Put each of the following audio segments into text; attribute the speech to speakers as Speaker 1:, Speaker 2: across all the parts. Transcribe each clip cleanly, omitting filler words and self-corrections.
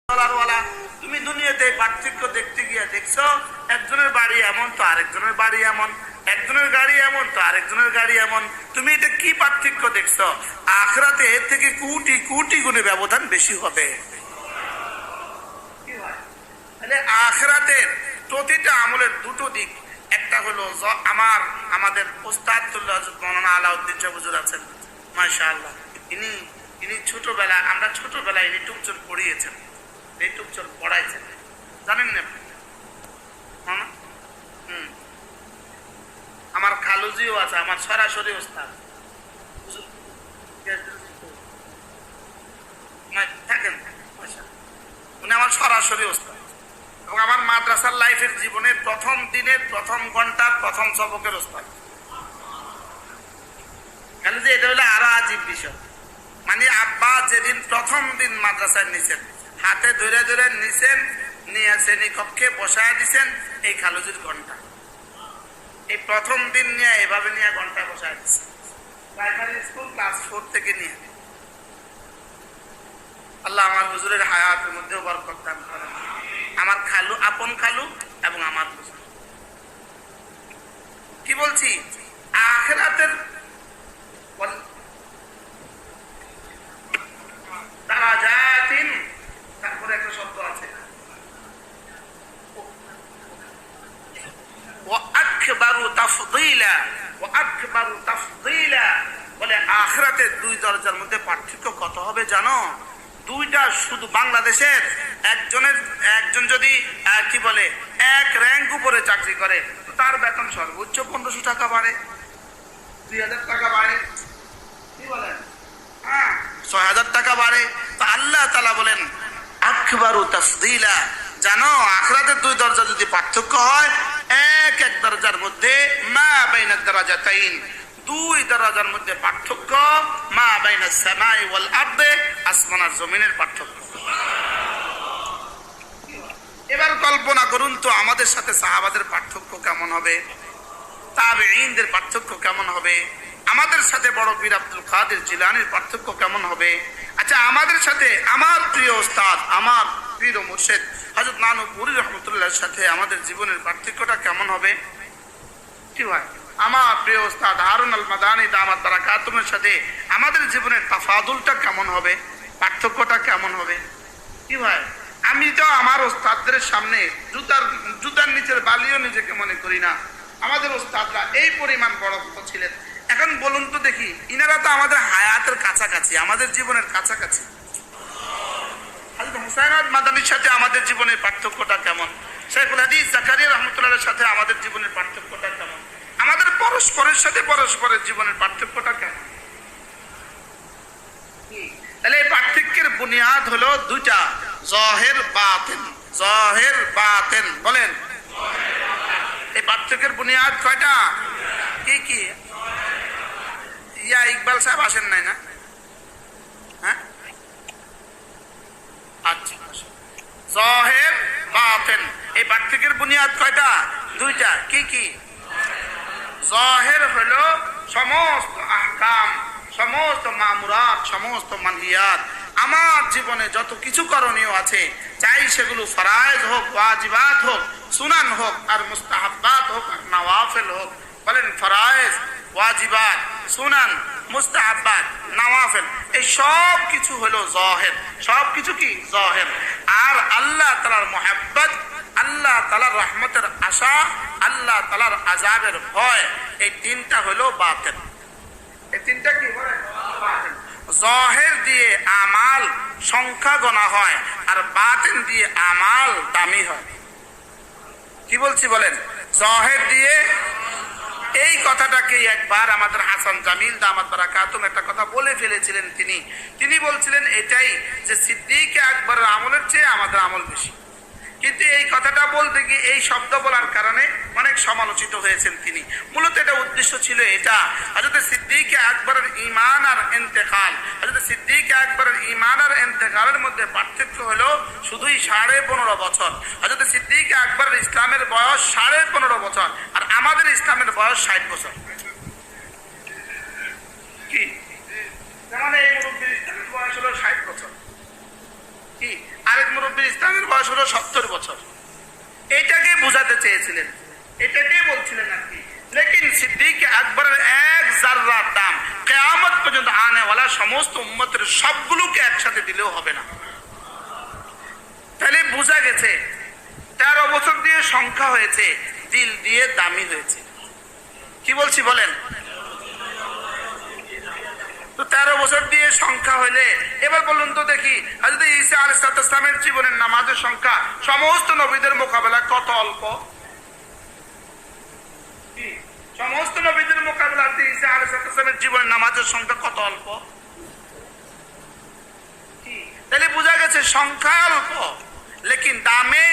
Speaker 1: ডলারওয়ালা। তুমি দুনিয়াতে পার্থক্য দেখতে গিয়ে দেখছো একজনের বাড়ি এমন তো আরেকজনের বাড়ি এমন, একজনের গাড়ি এমন তো আরেকজনের গাড়ি এমন। তুমি এটা কি পার্থক্য দেখছো? আখিরাতে এর থেকে কোটি কোটি গুণে ব্যবধান বেশি হবে। তাহলে আখিরাতের প্রতিটা আমলের দুটো দিক, একটা হলো আমাদের ওস্তাদ মৌলানা আলাউদ্দিন শাহ হুজুর আছেন, মাশাআল্লাহ। ইনি ছোটবেলায়, আমরা ছোটবেলায় ইনি টুকচর পড়িয়েছেন, এই টুকচর পড়াইছেন, জানেন না? আমার খালুজিও আছে, আমার সরাসরি ওস্তাদ থাকেন, উনি আমার সরাসরি ওস্তাদ এবং আমার মাদ্রাসার লাইফের জীবনের প্রথম দিনের প্রথম ঘন্টার প্রথম সবকের ওস্তাদ। খালুজি এটা হলো আরো আজীব বিষয়, মানে আব্বা যেদিন প্রথম দিন মাদ্রাসায় নিছেন, হাতে ধরে ধরে নিছেন, নিয়ে শ্রেণীকক্ষে বসায় দিছেন, এই খালুজির ঘন্টা। এই প্রথম দিন নিয়ে এভাবে নিয়ে ঘন্টা বসায় দিচ্ছেন, প্রাইমারি স্কুল ক্লাস 4 থেকে নিয়ে। আল্লাহ আমার হুজুরের হায়াতের মধ্যেও বরকত দান করেন। আমার খালু, আপন খালু এবং আমার হুজুর। কি বলছি? আখিরাতের দারাজাতিন, তারপরে একটা শব্দ আছে ওয়া আকবারু তাফদীলা, ওয়া আকবারু তাফদীলা, বলে আখিরাতের দুই দরজার মধ্যে পার্থক্য কত হবে জানো? দুইটা শুধু বাংলাদেশের একজন যদি কি বলে এক র্যাঙ্ক উপরে চাকরি করে, তার বেতন সর্বোচ্চ 1500 টাকা বাড়ে, 2000 টাকা বাড়ে, কি বলেন? 6000 টাকা বাড়ে। তো আল্লাহ তাআলা বলেন আকবারু তাফদীলা, জানো আখিরাতের দুই দরজা যদি পার্থক্য হয়, এক দরজার মধ্যে মা বাইনাদ দারাজাতাইন, দুই দরজার মধ্যে পার্থক্য, মা বাইনাস সামাই ওয়াল আরদে, আসমান আর জমিনের পার্থক্য। এবার কল্পনা করুন তো আমাদের সাথে সাহাবাদের পার্থক্য কেমন হবে, তাবেঈনদের পার্থক্য কেমন হবে, আমাদের সাথে বড় পীর আব্দুল কাদের জিলানীর পার্থক্য কেমন হবে। আচ্ছা, আমাদের সাথে আমার প্রিয় ওস্তাদ, আমার প্রিয় মুর্শিদ হযরত নানুপুরী রহমতুল্লাহর সাথে আমাদের জীবনের পার্থক্যটা কেমন হবে? কি হয়? আমার প্রিয় ওস্তাদ হারুন আল মাদানী দামাত বারাকাতুহুর সাথে আমাদের জীবনের তাফাদুলটা কেমন হবে, পার্থক্যটা কেমন হবে? কি হয়? আমি তো আমার ওস্তাদদের সামনে জুতার নিচের বালিও নিজেকে মনে করি না। আমাদের ওস্তাদরা এই পরিমাণ বড় ছিলেন। এখন বলুন তো দেখি, ইনারা তো আমাদের হায়াতের কাছাকাছি, আমাদের জীবনের কাছাকাছি। হযরত হুসাইন আহমদ মাদানীর সাথে আমাদের জীবনের পার্থক্যটা কেমন? শাইখুল হাদিস জাকারিয়া রাহমাতুল্লাহর সাথে আমাদের জীবনের পার্থক্যটা কেমন? আমাদের পরস্পরের সাথে পরস্পরের জীবনের পার্থক্যটা কেমন? তাহলে এই পার্থক্যের বুনিয়াদ হলো দুইটা, জাহির বাতিন। জাহির বাতিন বলেন, এই পার্থক্যের বুনিয়াদ কয়টা? কি কি? ইয়া ইকবাল সাহেব আসেন নাই না? হ্যাঁ, আচ্ছা। জাহির বাতিন, এই পার্থক্যের বুনিয়াদ কয়টা? দুইটা। কি কি? জাহির হলো সমস্ত আহকাম, সমস্ত মামুরাত, সমস্ত মানহিয়াত, আমার জীবনে যত কিছু করণীয় আছে, চাই সেগুলো ফরায়েজ হোক, ওয়াজিবাত হোক, সুনান হোক, আর মুস্তাহাব্বাত হোক, আর নওয়াফিল হোক। বলেন ফরায়েজ, ওয়াজিবাত, সুনান, মুস্তাহাব্বাত, নওয়াফিল, এই সব কিছু হলো জাহির। সব কিছু কি? জাহির। আর আল্লাহ তাআলার মুহাব্বত, আল্লাহ তাআলার রহমতের আশা, আল্লাহ তাআলার আযাবের ভয়, এই তিনটা হলো বাতিন। এই তিনটা কি বলেন? বাতিন। জাহির দিয়ে আমাল সংখ্যা গণা হয়, আর বাতিন দিয়ে আমাল দামি হয়। কি বলছি বলেন? জাহির দিয়ে, এই কথাটাকে একবার আমাদের হাসান জামিল দামাত বারাকাতুহু একটা কথা বলে ফেলেছিলেন। তিনি বলছিলেন এটাই যে সিদ্দিক আকবরের আমলের চেয়ে আমাদের আমল বেশি। কিন্তু এই কথাটা বলতে গিয়ে এই শব্দ বলার কারণে অনেক সমালোচিত হয়েছেন তিনি। মূলত এটা উদ্দেশ্য ছিল এটা, হযরত সিদ্দিক আকবরের ঈমান আর ইন্তেকাল, হযরত সিদ্দিক আকবরের ঈমান আর ইন্তেকালের মধ্যে পার্থক্য হলো শুধুই 15.5 বছর। হযরত সিদ্দিক আকবরের ইসলামের বয়স 15.5 বছর, আর আমাদের ইসলামের বয়স 60 বছর। কি মানে এই মুরব্বীর ইসলামের বয়স হলো 60 বছর, কি আরেক মুরব্বী নবীর ইসলামের বয়স হলো 70 বছর। এটাকে বোঝাতে চেয়েছিলেন, এটাকেই বলছিলেন আর কি। লেকিন সিদ্দিক আকবরের এক জাররার দাম কিয়ামত পর্যন্ত আনেওয়ালা সমস্ত উম্মতের সবগুলোকে একসাথে দিলেও হবে না। তাহলে বোঝা গেছে 13 বছর দিয়ে সংখ্যা হয়েছে, দিল দিয়ে দামি হয়েছে। কি বলছি বলেন? তো 13 বছর দিয়ে সংখ্যা হইলে এবার বলুন তো দেখি, হযরত ঈসা আলাইহিস সালামের জীবনের নামাজের সংখ্যা সমস্ত নবীদের মোকাবেলা কত অল্প? সমস্ত নবীদের মোকাবেলাতে ঈসা আলাইহিস সালামের জীবনের নামাজের সংখ্যা কত অল্প? তাহলে বোঝা গেছে সংখ্যা অল্প, লেকিন দামে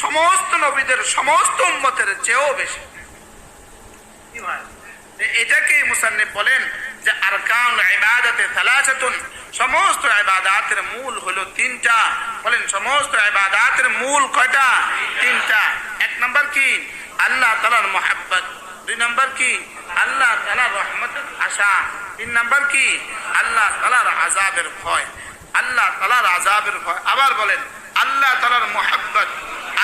Speaker 1: সমস্ত নবীদের সমস্ত উম্মতের চেয়েও বেশি। কি হয়? এটাকেই মুসান্নিফ বলেন যে আরকানুল ইবাদাতে সালাসাতুন, সমস্ত ইবাদাতের মূল হলো 3টা। বলেন সমস্ত ইবাদাতের মূল কয়টা? 3টা। 1 নাম্বার কি? আল্লাহ তাআলার মুহাব্বত। 2 নাম্বার কি? আল্লাহ তাআলার রহমতের আশা। 3 নাম্বার কি? আল্লাহ তাআলার আযাবের ভয়। আল্লাহ তাআলার আযাবের ভয়। আবার বলেন আল্লাহ তাআলার মুহাব্বত,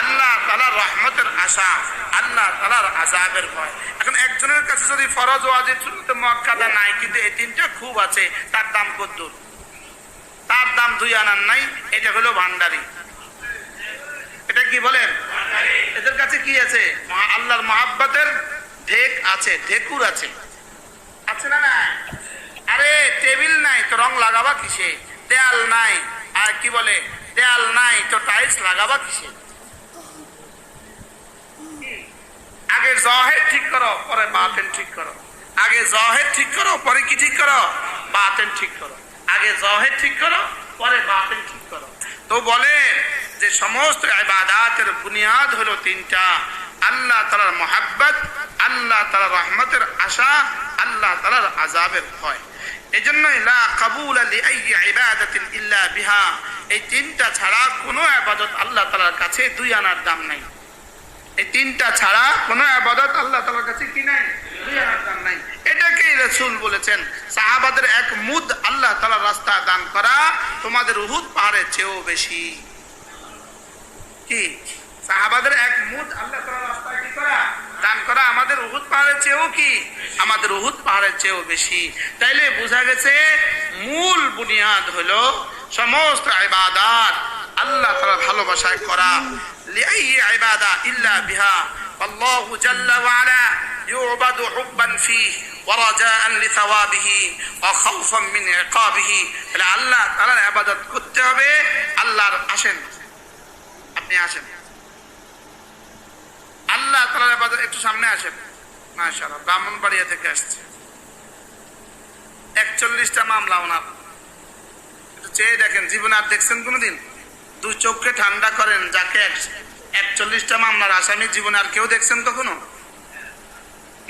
Speaker 1: আল্লাহ তাআলার রহমতের আশা, আল্লাহ তাআলার আযাবের ভয়। এখন একজনের কাছে যদি ফরজ ওয়াজিব সুন্নাত মুআক্কাদা নাই, কিন্তু এই 3টা খুব আছে, তার দাম কত? তার দাম 2 আনার নাই। এটা হলো ভান্ডারি। এটা কি বলেন? এদের কাছে কি আছে? আল্লাহর মুহাব্বতের ঢেক আছে, ঢেকুর আছে, আছে না? না, আরে টেবিল নাই তো রং লাগাবা কিসে? দেয়াল নাই, আর কি বলে দেয়াল নাই তো টাইলস লাগাবা কিসে? আগে জাহির ঠিক করো, পরে বাতিন ঠিক করো। আগে জাহির ঠিক করো, পরে কি ঠিক করো? বাতিন ঠিক করো। আগে জাহির ঠিক করো, পরে বাতিন ঠিক করো। তো বলে যে সমস্ত ইবাদাতের বুনিয়াদ হলো 3টা। আল্লাহ তাআলার মুহাব্বত, আল্লাহ তাআলার রহমতের আশা, আল্লাহ তাআলার আযাবের ভয়। এজন্যই লা কাবুল লিআই ইবাদাতিন ইল্লা বিহা, এই 3টা ছাড়া কোনো ইবাদত আল্লাহ তাআলার কাছে 2 আনার দাম নাই। এই 3টা ছাড়া কোনো ইবাদত আল্লাহ তাআলার কাছে কি নাই? 2 আনার দাম নাই। এটাকেই রাসূল বলেছেন সাহাবাদের 1 মুদ আল্লাহ তাআলার রাস্তা দান করা তোমাদের উহুদ পাহাড়ের চেয়েও বেশি। কি? সাহাবাদের 1 মুদ আল্লাহ তাআলার রাস্তায় কি করা? দান করা আমাদের উহুদ পাহাড়ের চেয়েও কি? আমাদের উহুদ পাহাড়ের চেয়েও বেশি। তাইলে বোঝা গেছে মূল বুনিয়াদ হলো সমস্ত ইবাদত আল্লাহ তাআলার ভালোবাসায় করা। লিআই ইবাদা ইল্লা বিহা, আল্লাহু জাল্লা ওয়া আলা ইউবাদু হুব্বান ফিহি ওয়া রাজাআন লিসাওয়াবিহি ওয়া খাউফান মিন ইকাবিহি। তাহলে আল্লাহ তাআলার ইবাদত করতে হবে। আল্লাহর আসেন, আপনি আসেন, আল্লাহ তাআলার ইবাদত একটু সামনে আসেন। মাশাআল্লাহ, ব্রাহ্মণবাড়িয়া থেকে আসছে। 41টা মামলা ওনার। একটু চেয়ে দেখেন, জীবনে আর দেখছেন কোনোদিন? 2 চোখকে ঠান্ডা করেন, যাকে 41টা মামলার আসামি জীবনে আর কেউ দেখছেন কখনো?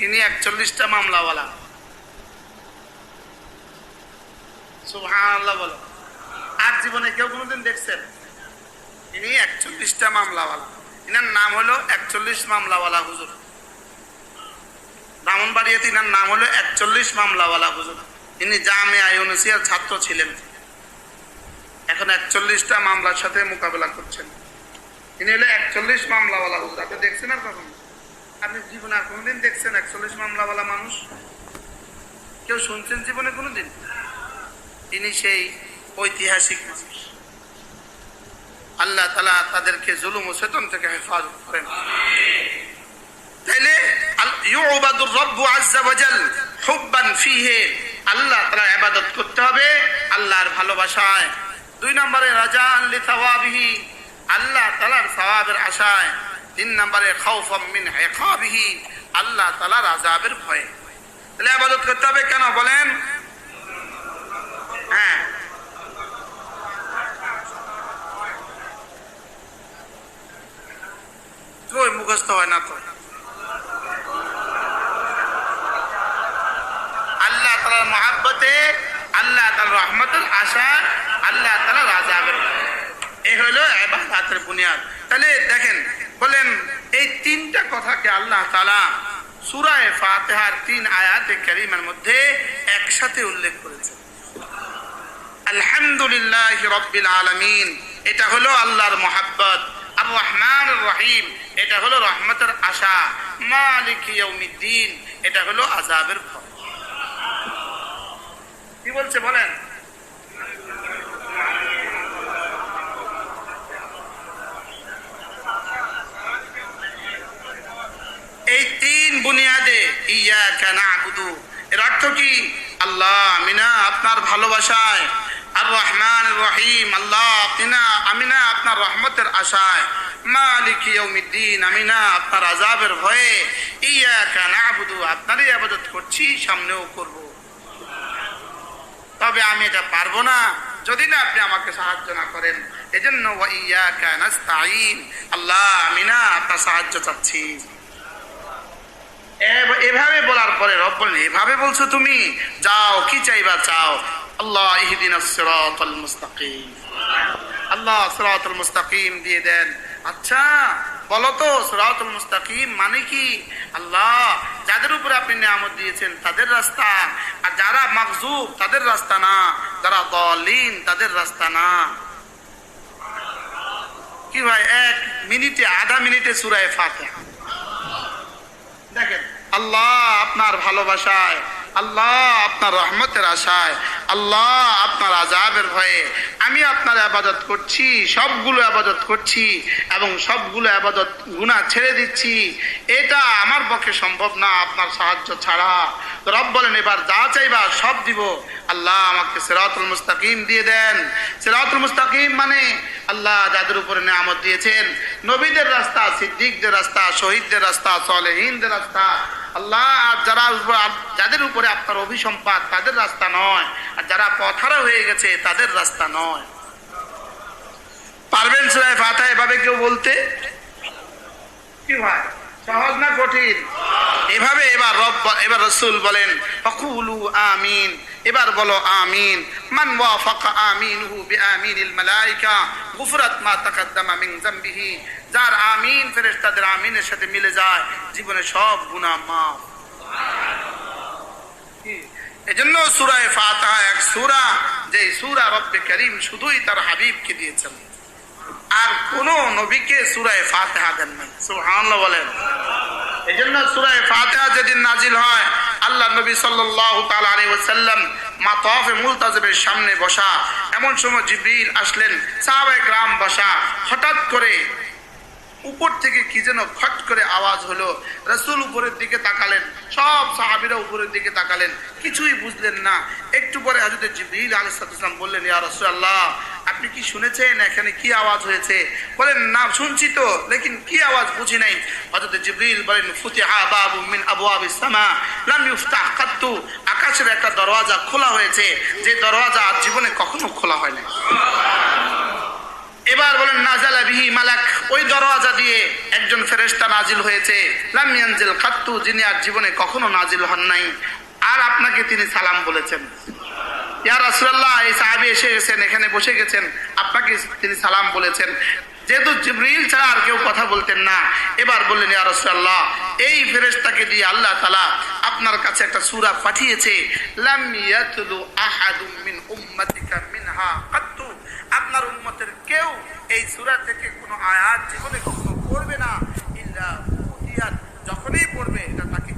Speaker 1: ইনি 41টা মামলাওয়ালা। সুবহানাল্লাহ বলো। আর জীবনে কেউ কোনোদিন দেখছেন? ইনি 41টা মামলাওয়ালা। ইনার নাম হলো 41 মামলাওয়ালা হুজুর। ব্রাহ্মণবাড়িয়াতে ইনার নাম হলো 41 মামলাওয়ালা হুজুর। ইনি জামিয়া ইউনুসিয়ার ছাত্র ছিলেন, এখন 41টা মামলার সাথে মোকাবেলা করছেন। ইনি হলো 41 মামলাওয়ালা হুজুর। আপনি দেখছেন আর কখন? আপনি জীবনে আর কোনোদিন দেখছেন 41 মামলাওয়ালা মানুষ? কেউ শুনছেন জীবনে কোনোদিন? ইনি সেই ঐতিহাসিক মানুষ। আল্লাহ তাআলা তাদেরকে জুলুম ও শয়তান থেকে হেফাজত করেন। তাইলে ইউবাদুর রাব্বু আযজা ওয়া জাল হুব্বান ফিহি, আল্লাহ তাআলার ইবাদত করতে হবে আল্লাহর ভালোবাসায়। 2 নম্বরে রাজাআন লিসাওয়াবিহি, আল্লাহ তাআলার সওয়াবের আশায়। 3 নম্বরে খাউফাম মিন ইকাবিহি, আল্লাহ তাআলার আযাবের ভয়ে। তাহলে ইবাদত করতে হবে কেন বলেন? হ্যাঁ, কই মুখস্থ হয় না তো। আল্লাহ তাআলার মুহাব্বতে, আল্লাহ তাআলার রহমতের আশা, আল্লাহ তাআলার আযাবের ভয়। এই হলো ইবাদতের বুনিয়াদ। তাহলে দেখেন, বলেন এই 3টা কথাকে আল্লাহ তাআলা সূরা ফাতিহার 3 আয়াতে কারিমার মধ্যে একসাথে উল্লেখ করেছেন। আলহামদুলিল্লাহি রাব্বিল আলামিন এটা হলো আল্লাহর মহাব্বত। আর রহমান রহিম এটা হলো রহমতের আশা। মালিক ইয়াউমিদ্দিন এটা হলো আযাবের ভয়। কি বলছে বলেন? এই তিন বুনিয়াদে ইয়াকা না'বুদু, এর অর্থ কি? আল্লাহ আমি না আপনার ভালোবাসায়, আর রহমান রহিম আল্লাহ আমি না আপনার রহমতের আশায়, মালিক ইয়াউমিদ্দিন আমি না আপনার আযাবের ভয়ে, ইয়াকা না'বুদু আপনারই ইবাদত করছি, সামনেও করব। তবে আমি এটা পারবো না যদি না আপনি আমাকে সাহায্য না করেন। এজন্য ওয়া ইয়াকা নাস্তাঈন, আল্লাহ আমি না আপনার সাহায্য চাচ্ছি। এভাবে বলার পরে রব বলেন, এভাবে বলছো তুমি, যাও কি চাইবা চাও। আল্লাহ ইহদিনাস সিরাতাল মুস্তাকিম, আল্লাহ সিরাতাল মুস্তাকিম দিয়ে দেন। আচ্ছা বলো তো সিরাতাল মুস্তাকিম মানে কি? আল্লাহ যাদের উপর আপনি নিয়ামত দিয়েছেন তাদের রাস্তা, আর যারা মাগজুব তাদের রাস্তা না, যারা দালিন তাদের রাস্তা না। কি ভাই, 1 মিনিটে আধা মিনিটে সূরা ফাতিহা দেখেন। আল্লাহ আপনার ভালোবাসায়, আল্লাহ আপনার রহমতের আশায়, আল্লাহ আপনার আযাবের ভয়ে আমি আপনার ইবাদত করছি, সবগুলো ইবাদত করছি এবং সবগুলো ইবাদত গুনাহ ছেড়ে দিচ্ছি। এটা আমার পক্ষে সম্ভব না আপনার সাহায্য ছাড়া। তো রব বলেন, এবার যা চাইবা সব দিব। আল্লাহ আমাকে সিরাতুল মুস্তাকিম দিয়ে দেন। সিরাতুল মুস্তাকিম মানে আল্লাহ যাদের উপরে নিয়ামত দিয়েছেন, নবীদের রাস্তা, সিদ্দিকদের রাস্তা, শহীদদের রাস্তা, সালেহীনদের রাস্তা। আল্লাহ আর যাদের উপরে আপনার অভিসম্পাদ তাদের রাস্তা নয়, আর যারা পথহারা হয়ে গেছে তাদের রাস্তা নয়। পারবেন সূরা ফাতিহা এভাবে কেউ বলতে? কি ভাই, সহজ না কঠিন? এভাবে এবার রাসূল বলেন ফাকুলু আমিন, এবার বলো আমিন। মান ওয়াফাকা আমিনুহু বিআমিনিল মালায়েকা গুফরাত মা তাকাদ্দামা মিন যামবিহি, যার আমিন ফেরেশতাদের আমিনের সাথে মিলে যায় জীবনে সব গুনাহ মাফ। এজন্য সূরা ফাতিহা এক সূরা, যে সূরা রব্বে করিম শুধুই তার হাবিবকে দিয়েছেন, আর কোন নবীকে সূরা ফাতিহা দেন নাই। সুবহানাল্লাহ বলেন। এজন্য সূরা ফাতিহা যেদিন নাজিল হয়, আল্লাহ নবী সাল্লাল্লাহু তাআলা আলাইহি ওয়াসাল্লাম মাতাফে মুলতাজিমের সামনে বসা, এমন সময় জিবরিল আসলেন, সাহাবায়ে কেরাম বসা, হঠাৎ করে উপর থেকে কি যেন খট করে আওয়াজ হলো। রাসূল উপরের দিকে তাকালেন, সব সাহাবীরা উপরের দিকে তাকালেন, কিছুই বুঝলেন না। একটু পরে হযরত জিবরিল আলাইহিস সালাম বললেন, ইয়া রাসূলুল্লাহ আপনি কি শুনেছেন এখানে কি আওয়াজ হয়েছে? বলেন, না শুনছি তো, লেকিন কি আওয়াজ বুঝি নাই। হযরত জিবরিল বলেন, ফুতিহা বাবু মিন আবওয়াবিস সামা লাম ইফতাহ কাত্তু, আকাশের একটা দরওয়াজা খোলা হয়েছে, যে দরওয়াজা আজ জীবনে কখনো খোলা হয় না। এবার বলেন, নাজালা বিহি মালাক, ওই দরওয়াজা দিয়ে একজন ফেরেশতা নাজিল হয়েছে, লাম ইয়ানজিল কাত্তু, যিনি আর জীবনে কখনো নাজিল হন নাই, আর আপনাকে তিনি সালাম বলেছেন। ইয়া রাসূলুল্লাহ এই সাহাবী এসে গেছেন, এখানে বসে গেছেন, আপনাকে তিনি সালাম বলেছেন। যেহেতু জিবরিল ছাড়া আর কেউ কথা বলতেন না, এবার বললেন, ইয়া রাসূলুল্লাহ এই ফেরেশতাকে দিয়ে আল্লাহ তাআলা আপনার কাছে একটা সূরা পাঠিয়েছে, লাম ইয়াতলু আহাদুম মিন উম্মাতিকা মিনহা কাত্তু, আপনার উম্মতের কেউ এই সূরা থেকে কোনো আয়াত জীবনে কখনো পড়বে না, ইল্লা উতিয়াত, যখনই পড়বে এটা তাকে